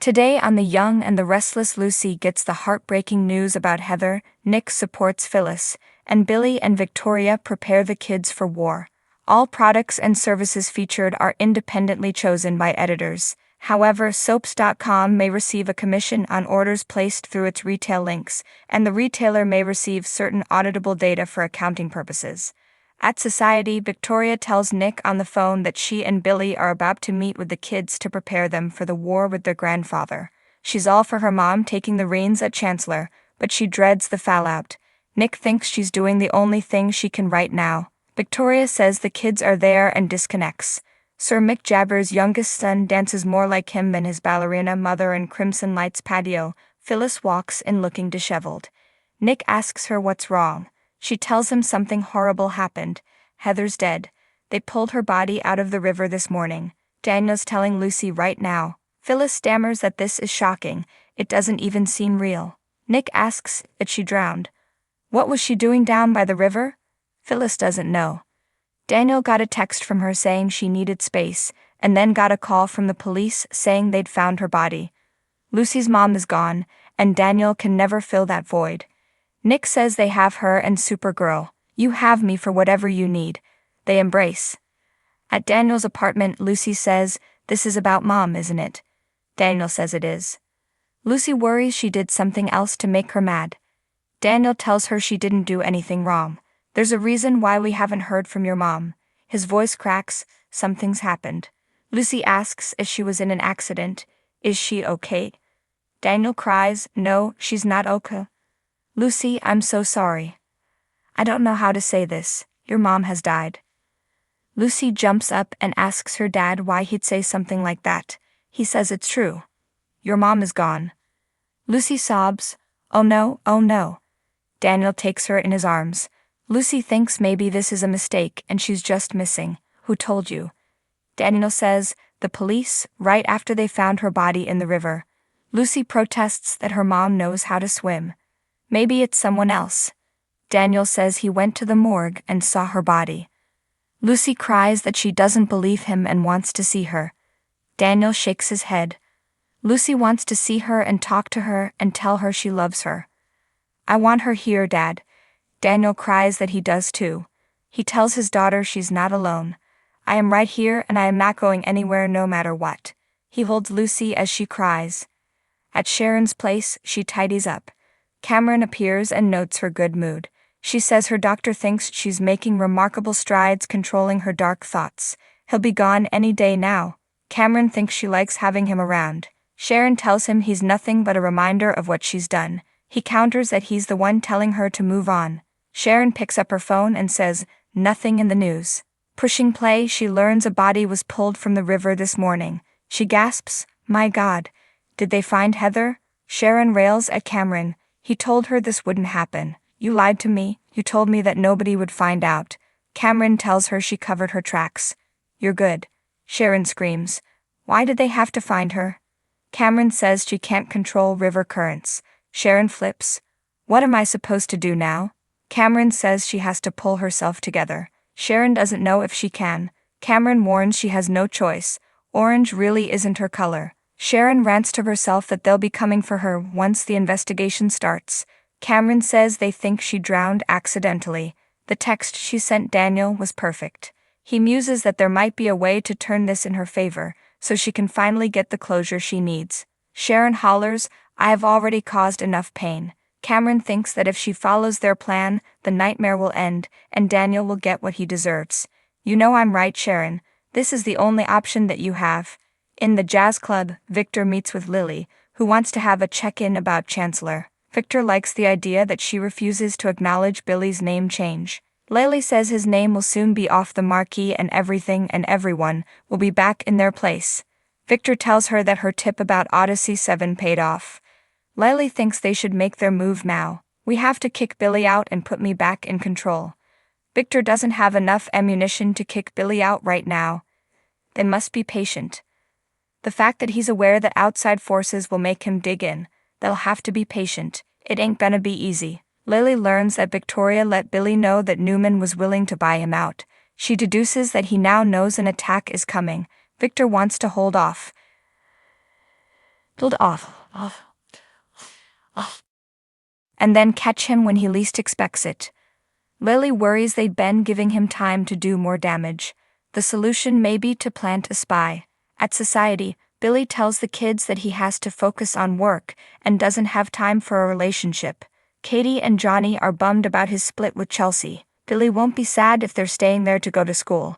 Today on The Young and the Restless, Lucy gets the heartbreaking news about Heather, Nick supports Phyllis, and Billy and Victoria prepare the kids for war. All products and services featured are independently chosen by editors. However, soaps.com may receive a commission on orders placed through its retail links, and the retailer may receive certain auditable data for accounting purposes. At Society, Victoria tells Nick on the phone that she and Billy are about to meet with the kids to prepare them for the war with their grandfather. She's all for her mom taking the reins at Chancellor, but she dreads the fallout. Nick thinks she's doing the only thing she can right now. Victoria says the kids are there and disconnects. Sir Mick Jagger's youngest son dances more like him than his ballerina mother in Crimson Light's patio. Phyllis walks in looking disheveled. Nick asks her what's wrong. She tells him something horrible happened. Heather's dead. They pulled her body out of the river this morning. Daniel's telling Lucy right now. Phyllis stammers that this is shocking. It doesn't even seem real. Nick asks if she drowned. What was she doing down by the river? Phyllis doesn't know. Daniel got a text from her saying she needed space, and then got a call from the police saying they'd found her body. Lucy's mom is gone, and Daniel can never fill that void. Nick says they have her and Supergirl. You have me for whatever you need. They embrace. At Daniel's apartment, Lucy says, "This is about Mom, isn't it?" Daniel says it is. Lucy worries she did something else to make her mad. Daniel tells her she didn't do anything wrong. There's a reason why we haven't heard from your mom. His voice cracks. Something's happened. Lucy asks if she was in an accident. Is she okay? Daniel cries, "No, she's not okay. Lucy, I'm so sorry. I don't know how to say this. Your mom has died." Lucy jumps up and asks her dad why he'd say something like that. He says it's true. Your mom is gone. Lucy sobs. Oh no, oh no. Daniel takes her in his arms. Lucy thinks maybe this is a mistake and she's just missing. Who told you? Daniel says, the police, right after they found her body in the river. Lucy protests that her mom knows how to swim. Maybe it's someone else. Daniel says he went to the morgue and saw her body. Lucy cries that she doesn't believe him and wants to see her. Daniel shakes his head. Lucy wants to see her and talk to her and tell her she loves her. I want her here, Dad. Daniel cries that he does too. He tells his daughter she's not alone. I am right here and I am not going anywhere no matter what. He holds Lucy as she cries. At Sharon's place, she tidies up. Cameron appears and notes her good mood. She says her doctor thinks she's making remarkable strides controlling her dark thoughts. He'll be gone any day now. Cameron thinks she likes having him around. Sharon tells him he's nothing but a reminder of what she's done. He counters that he's the one telling her to move on. Sharon picks up her phone and says, nothing in the news. Pushing play, she learns a body was pulled from the river this morning. She gasps, my God. Did they find Heather? Sharon rails at Cameron. He told her this wouldn't happen. You lied to me. You told me that nobody would find out. Cameron tells her she covered her tracks. You're good. Sharon screams. Why did they have to find her? Cameron says she can't control river currents. Sharon flips. What am I supposed to do now? Cameron says she has to pull herself together. Sharon doesn't know if she can. Cameron warns she has no choice. Orange really isn't her color. Sharon rants to herself that they'll be coming for her once the investigation starts. Cameron says they think she drowned accidentally. The text she sent Daniel was perfect. He muses that there might be a way to turn this in her favor, so she can finally get the closure she needs. Sharon hollers, I have already caused enough pain. Cameron thinks that if she follows their plan, the nightmare will end, and Daniel will get what he deserves. You know I'm right, Sharon. This is the only option that you have. In the jazz club, Victor meets with Lily, who wants to have a check-in about Chancellor. Victor likes the idea that she refuses to acknowledge Billy's name change. Lily says his name will soon be off the marquee and everything and everyone will be back in their place. Victor tells her that her tip about Odyssey 7 paid off. Lily thinks they should make their move now. We have to kick Billy out and put me back in control. Victor doesn't have enough ammunition to kick Billy out right now. They must be patient. The fact that he's aware that outside forces will make him dig in, they'll have to be patient. It ain't gonna be easy. Lily learns that Victoria let Billy know that Newman was willing to buy him out. She deduces that he now knows an attack is coming. Victor wants to hold off. and then catch him when he least expects it. Lily worries they'd been giving him time to do more damage. The solution may be to plant a spy. At society, Billy tells the kids that he has to focus on work and doesn't have time for a relationship. Katie and Johnny are bummed about his split with Chelsea. Billy won't be sad if they're staying there to go to school.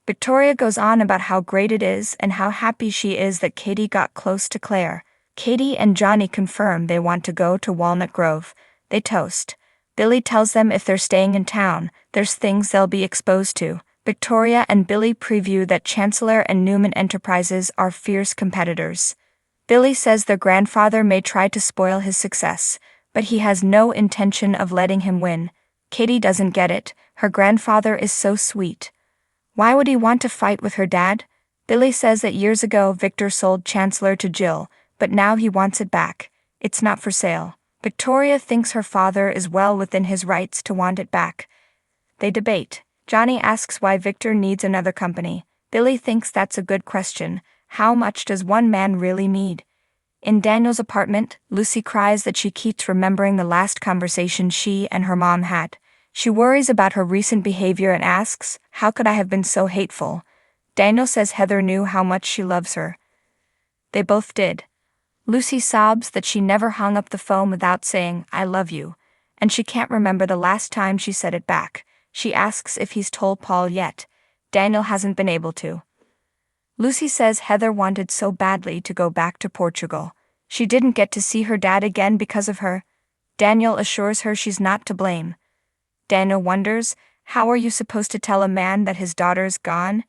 Victoria goes on about how great it is and how happy she is that Katie got close to Claire. Katie and Johnny confirm they want to go to Walnut Grove. They toast. Billy tells them if they're staying in town, there's things they'll be exposed to. Victoria and Billy preview that Chancellor and Newman Enterprises are fierce competitors. Billy says their grandfather may try to spoil his success, but he has no intention of letting him win. Katie doesn't get it. Her grandfather is so sweet. Why would he want to fight with her dad? Billy says that years ago Victor sold Chancellor to Jill, but now he wants it back. It's not for sale. Victoria thinks her father is well within his rights to want it back. They debate. Johnny asks why Victor needs another company. Billy thinks that's a good question. How much does one man really need? In Daniel's apartment, Lucy cries that she keeps remembering the last conversation she and her mom had. She worries about her recent behavior and asks, "How could I have been so hateful?" Daniel says Heather knew how much she loves her. They both did. Lucy sobs that she never hung up the phone without saying, "I love you," and she can't remember the last time she said it back. She asks if he's told Paul yet. Daniel hasn't been able to. Lucy says Heather wanted so badly to go back to Portugal. She didn't get to see her dad again because of her. Daniel assures her she's not to blame. Daniel wonders, how are you supposed to tell a man that his daughter's gone?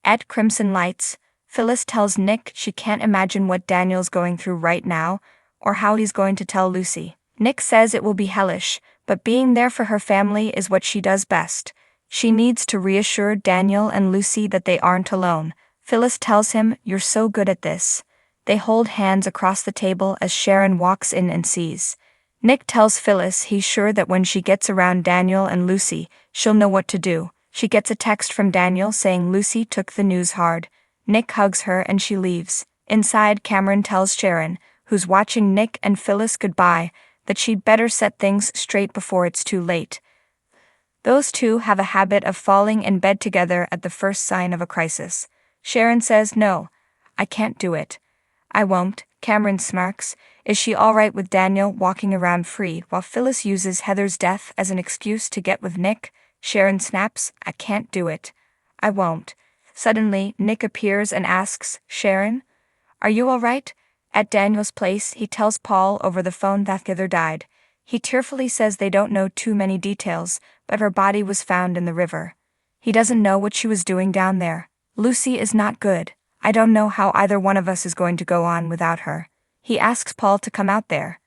At Crimson Lights, Phyllis tells Nick she can't imagine what Daniel's going through right now, or how he's going to tell Lucy. Nick says it will be hellish, but being there for her family is what she does best. She needs to reassure Daniel and Lucy that they aren't alone. Phyllis tells him, "You're so good at this." They hold hands across the table as Sharon walks in and sees. Nick tells Phyllis he's sure that when she gets around Daniel and Lucy, she'll know what to do. She gets a text from Daniel saying Lucy took the news hard. Nick hugs her and she leaves. Inside, Cameron tells Sharon, who's watching Nick and Phyllis goodbye, that she'd better set things straight before it's too late. Those two have a habit of falling in bed together at the first sign of a crisis. Sharon says, "No, I can't do it." "I won't," Cameron smirks. Is she all right with Daniel walking around free while Phyllis uses Heather's death as an excuse to get with Nick? Sharon snaps, "I can't do it." "I won't." Suddenly, Nick appears and asks, "Sharon, are you all right?" At Daniel's place, he tells Paul over the phone that Heather died. He tearfully says they don't know too many details, but her body was found in the river. He doesn't know what she was doing down there. Lucy is not good. I don't know how either one of us is going to go on without her. He asks Paul to come out there.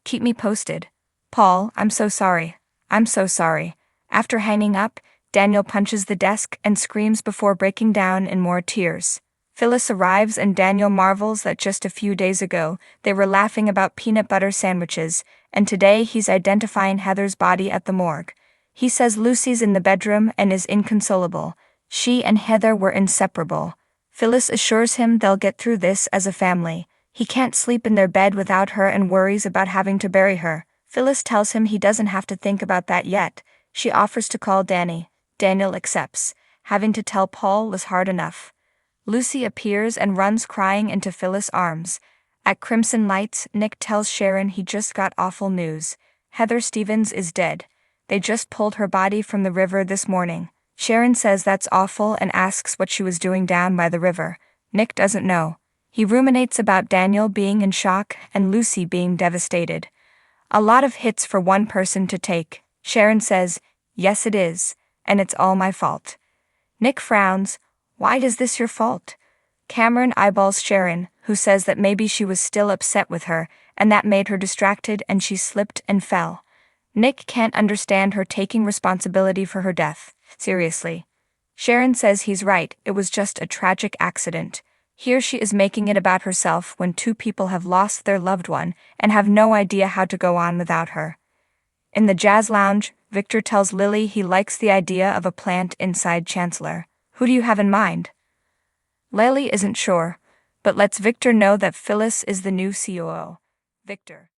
"Keep me posted." "Paul, I'm so sorry. I'm so sorry." After hanging up, Daniel punches the desk and screams before breaking down in more tears. Phyllis arrives and Daniel marvels that just a few days ago, they were laughing about peanut butter sandwiches, and today he's identifying Heather's body at the morgue. He says Lucy's in the bedroom and is inconsolable. She and Heather were inseparable. Phyllis assures him they'll get through this as a family. He can't sleep in their bed without her and worries about having to bury her. Phyllis tells him he doesn't have to think about that yet. She offers to call Danny. Daniel accepts. Having to tell Paul was hard enough. Lucy appears and runs crying into Phyllis' arms. At Crimson Lights, Nick tells Sharon he just got awful news. Heather Stevens is dead. They just pulled her body from the river this morning. Sharon says that's awful and asks what she was doing down by the river. Nick doesn't know. He ruminates about Daniel being in shock and Lucy being devastated. A lot of hits for one person to take. Sharon says, "Yes it is, and it's all my fault." Nick frowns. "Why is this your fault?" Cameron eyeballs Sharon, who says that maybe she was still upset with her, and that made her distracted and she slipped and fell. Nick can't understand her taking responsibility for her death. Seriously. Sharon says he's right, it was just a tragic accident. Here she is making it about herself when two people have lost their loved one and have no idea how to go on without her. In the jazz lounge, Victor tells Lily he likes the idea of a plant inside Chancellor. "Who do you have in mind?" Lily isn't sure, but lets Victor know that Phyllis is the new COO. Victor.